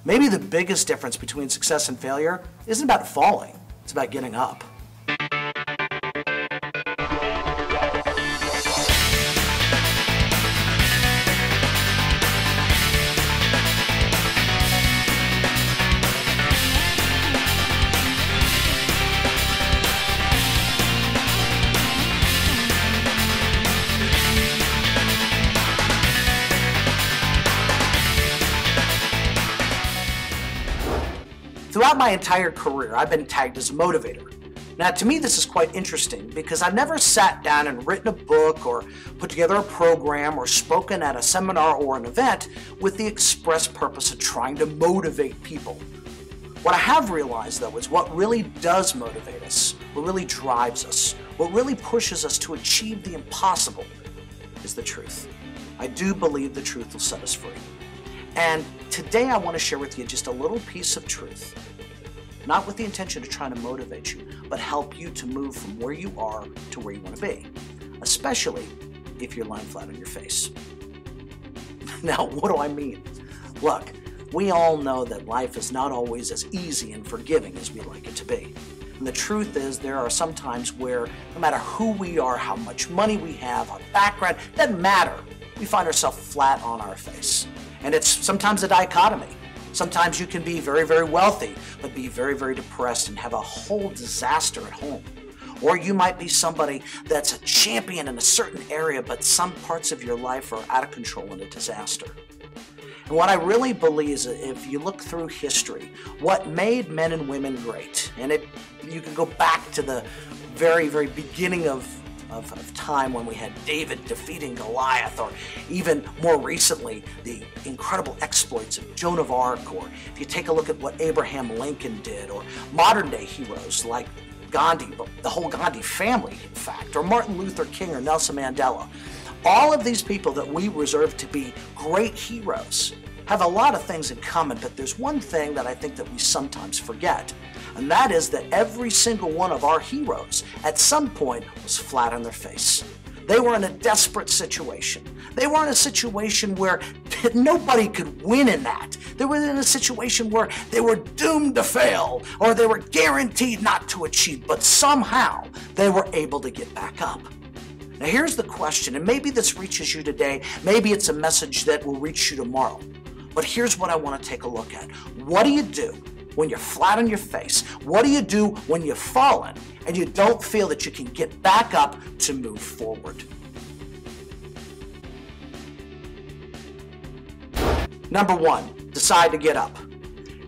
Maybe the biggest difference between success and failure isn't about falling, it's about getting up. Throughout my entire career, I've been tagged as a motivator. Now, to me, this is quite interesting because I've never sat down and written a book or put together a program or spoken at a seminar or an event with the express purpose of trying to motivate people. What I have realized, though, is what really does motivate us, what really drives us, what really pushes us to achieve the impossible is the truth. I do believe the truth will set us free. And today I want to share with you just a little piece of truth, not with the intention of trying to motivate you, but help you to move from where you are to where you want to be, especially if you're lying flat on your face. Now, what do I mean? Look, we all know that life is not always as easy and forgiving as we like it to be. And the truth is there are some times where no matter who we are, how much money we have, our background, doesn't matter. We find ourselves flat on our face. And it's sometimes a dichotomy. Sometimes you can be very, very wealthy, but be very, very depressed and have a whole disaster at home. Or you might be somebody that's a champion in a certain area, but some parts of your life are out of control and a disaster. And what I really believe is if you look through history, what made men and women great, and you can go back to the very, very beginning of time when we had David defeating Goliath, or even more recently, the incredible exploits of Joan of Arc, or if you take a look at what Abraham Lincoln did, or modern day heroes like Gandhi, the whole Gandhi family, in fact, or Martin Luther King or Nelson Mandela. All of these people that we reserve to be great heroes have a lot of things in common, but there's one thing that I think that we sometimes forget. And that is that every single one of our heroes at some point was flat on their face. They were in a desperate situation. They were in a situation where nobody could win in that. They were in a situation where they were doomed to fail, or they were guaranteed not to achieve, but somehow they were able to get back up. Now here's the question, and maybe this reaches you today, maybe it's a message that will reach you tomorrow. But here's what I want to take a look at. What do you do when you're flat on your face? What do you do when you've fallen and you don't feel that you can get back up to move forward? Number one, decide to get up.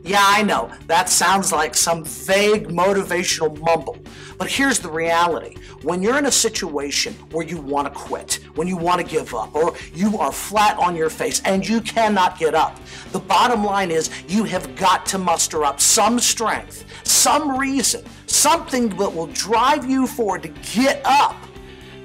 Yeah, I know, that sounds like some vague motivational mumble, but here's the reality. When you're in a situation where you want to quit, when you want to give up, or you are flat on your face and you cannot get up, the bottom line is you have got to muster up some strength, some reason, something that will drive you forward to get up.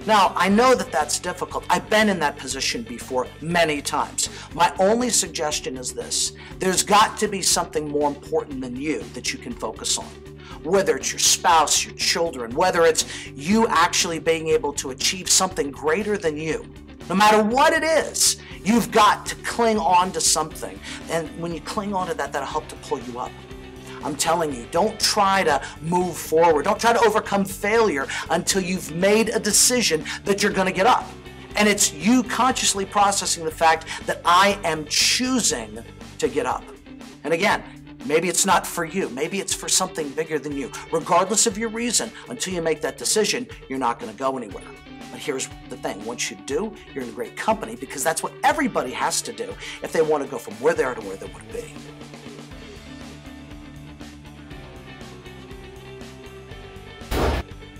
Now, I know that that's difficult. I've been in that position before many times. My only suggestion is this. There's got to be something more important than you that you can focus on. Whether it's your spouse, your children, whether it's you actually being able to achieve something greater than you. No matter what it is, you've got to cling on to something. And when you cling on to that, that'll help to pull you up. I'm telling you, don't try to move forward. Don't try to overcome failure until you've made a decision that you're going to get up. And it's you consciously processing the fact that I am choosing to get up. And again, maybe it's not for you. Maybe it's for something bigger than you. Regardless of your reason, until you make that decision, you're not going to go anywhere. But here's the thing. Once you do, you're in great company because that's what everybody has to do if they want to go from where they are to where they want to be.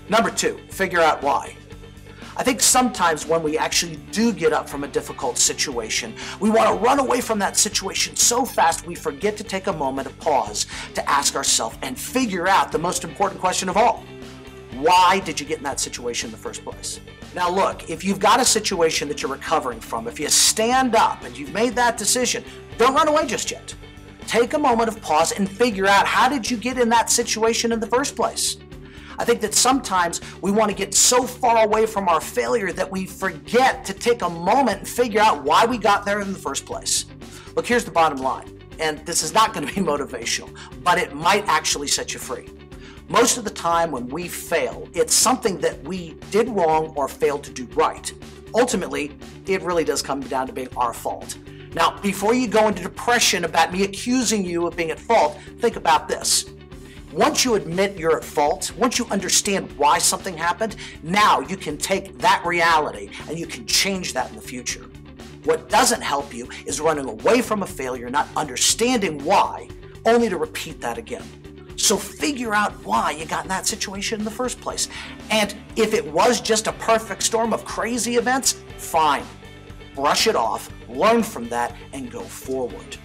Number two, figure out why. I think sometimes when we actually do get up from a difficult situation, we want to run away from that situation so fast we forget to take a moment of pause to ask ourselves and figure out the most important question of all. Why did you get in that situation in the first place? Now look, if you've got a situation that you're recovering from, if you stand up and you've made that decision, don't run away just yet. Take a moment of pause and figure out how did you get in that situation in the first place? I think that sometimes we want to get so far away from our failure that we forget to take a moment and figure out why we got there in the first place. Look, here's the bottom line. and this is not going to be motivational, but it might actually set you free. Most of the time when we fail, it's something that we did wrong or failed to do right. Ultimately, it really does come down to being our fault. Now, before you go into depression about me accusing you of being at fault, think about this. Once you admit you're at fault, once you understand why something happened, now you can take that reality and you can change that in the future. What doesn't help you is running away from a failure, not understanding why, only to repeat that again. So figure out why you got in that situation in the first place. And if it was just a perfect storm of crazy events, fine. Brush it off, learn from that, and go forward.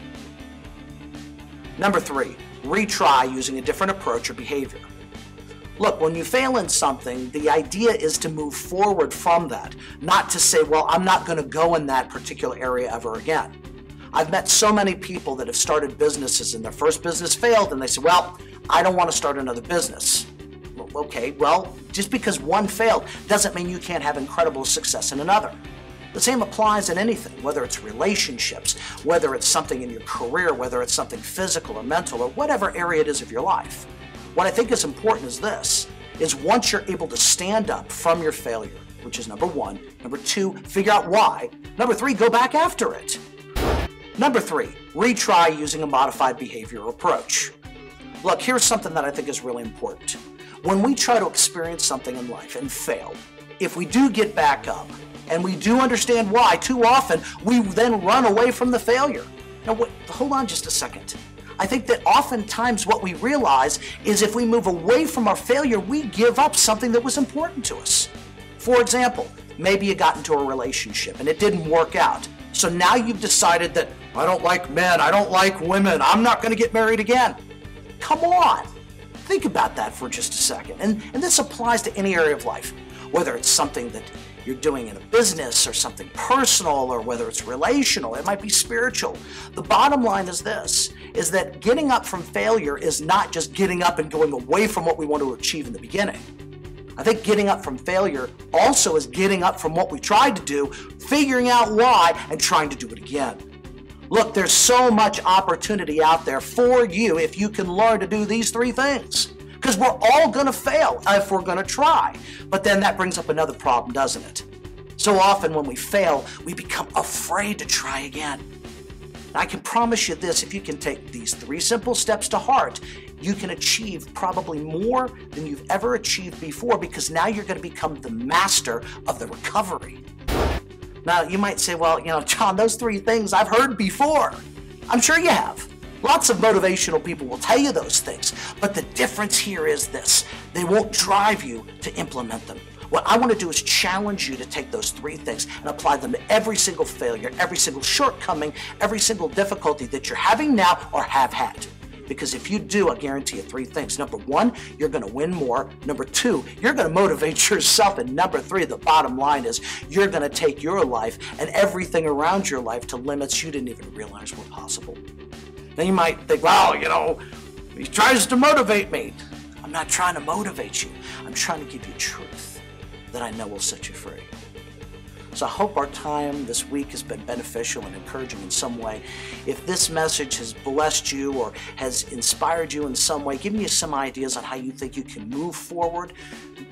Number 3, retry using a different approach or behavior. Look, when you fail in something, the idea is to move forward from that, not to say, well, I'm not going to go in that particular area ever again. I've met so many people that have started businesses and their first business failed and they say, well, I don't want to start another business. Well, okay, well, just because one failed doesn't mean you can't have incredible success in another. The same applies in anything, whether it's relationships, whether it's something in your career, whether it's something physical or mental or whatever area it is of your life. What I think is important is this, is once you're able to stand up from your failure, which is number 1, number 2, figure out why, number 3, go back after it. Number 3, retry using a modified behavioral approach. Look, here's something that I think is really important. When we try to experience something in life and fail, if we do get back up, and we do understand why, too often we then run away from the failure. Now, hold on just a second. I think that oftentimes what we realize is if we move away from our failure, we give up something that was important to us. For example, maybe you got into a relationship and it didn't work out. So now you've decided that I don't like men, I don't like women, I'm not going to get married again. Come on. Think about that for just a second. And this applies to any area of life, whether it's something that you're doing in a business or something personal or whether it's relational, it might be spiritual. The bottom line is this, is that getting up from failure is not just getting up and going away from what we want to achieve in the beginning. I think getting up from failure also is getting up from what we tried to do, figuring out why, and trying to do it again. Look, there's so much opportunity out there for you if you can learn to do these 3 things. Because we're all going to fail if we're going to try. But then that brings up another problem, doesn't it? So often when we fail, we become afraid to try again. And I can promise you this, if you can take these 3 simple steps to heart, you can achieve probably more than you've ever achieved before because now you're going to become the master of the recovery. Now, you might say, well, John, those 3 things I've heard before. I'm sure you have. Lots of motivational people will tell you those things, but the difference here is this. They won't drive you to implement them. What I want to do is challenge you to take those 3 things and apply them to every single failure, every single shortcoming, every single difficulty that you're having now or have had. Because if you do, I guarantee you 3 things. Number 1, you're going to win more. Number 2, you're going to motivate yourself. And number 3, the bottom line is you're going to take your life and everything around your life to limits you didn't even realize were possible. Now you might think, well, he tries to motivate me. I'm not trying to motivate you. I'm trying to give you truth that I know will set you free. So I hope our time this week has been beneficial and encouraging in some way. If this message has blessed you or has inspired you in some way, give me some ideas on how you think you can move forward.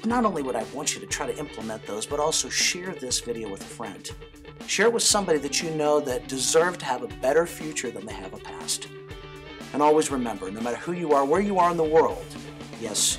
Not only would I want you to try to implement those, but also share this video with a friend. Share it with somebody that you know that deserves to have a better future than they have a past. And always remember, no matter who you are, where you are in the world, yes,